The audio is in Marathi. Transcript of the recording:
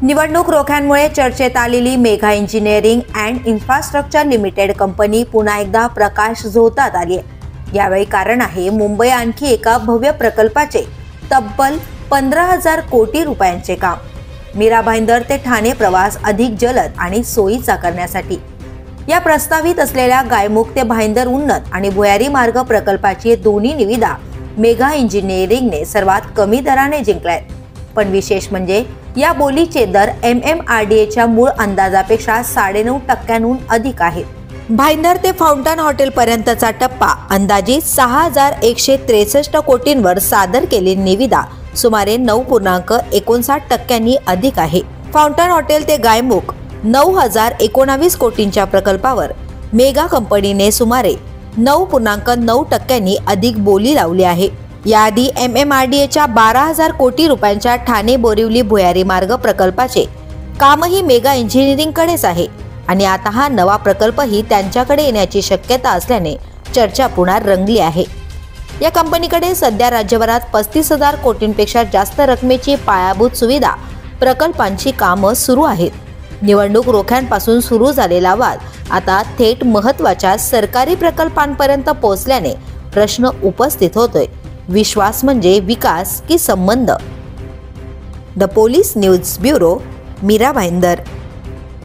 निवडणूक रोख्यांमुळे चर्चेत आलेली Megha engineering and infrastructure limited company पुन्हा एकदा प्रकाश झोतात आली आहे। यावेळी कारण आहे मुंबई आणखी एका भव्य प्रकल्पाचे तब्बल 15,000 कोटी रुपयांचे काम। मीरा भाईंदर ते ठाणे प्रवास अधिक जलद आणि सोयीचा करण्यासाठी या प्रस्तावित असलेल्या गायमुख ते भाईंदर उन्नत आणि भुयारी मार्ग प्रकल्पाची दोन्ही निविदा मेघा इंजिनिअरिंगने सर्वात कमी दराने जिंकल्यात। पण विशेष म्हणजे या बोलीचे दर MMRDAच्या मूळ अंदाजापेक्षा 9.5% अधिक आहेत। भाईंदर ते फाउंटन हॉटेल पर्यंतचा टप्पा अंदाजे 6,163 कोटींवर सादर केलेली निविदा सुमारे 9.59% अधिक आहे। फाउंटन हॉटेल ते गायमुख 9,019 कोटींच्या प्रकल्पावर मेगा कंपनीने सुमारे 9.9% अधिक बोली लावली आहे। याआधी MMRDAच्या 12,000 कोटी रुपयांच्या ठाणे बोरिवली भुयारी मार्ग प्रकल्पाचे कामही मेगा इंजिनिअरिंगकडेच आहे आणि आता हा नवा प्रकल्पही त्यांच्याकडे येण्याची शक्यता असल्याने चर्चा पुन्हा रंगली आहे। या कंपनीकडे सध्या राज्यभरात 35,000 कोटींपेक्षा जास्त रकमेची पायाभूत सुविधा प्रकल्पांची कामं सुरू आहेत। निवडणूक रोख्यांपासून सुरू झालेला वाद आता थेट महत्त्वाच्या सरकारी प्रकल्पांपर्यंत पोहोचल्याने प्रश्न उपस्थित होतोय, विश्वास म्हणजे विकास की संबंध? The police news bureau, Mira Bhayandar.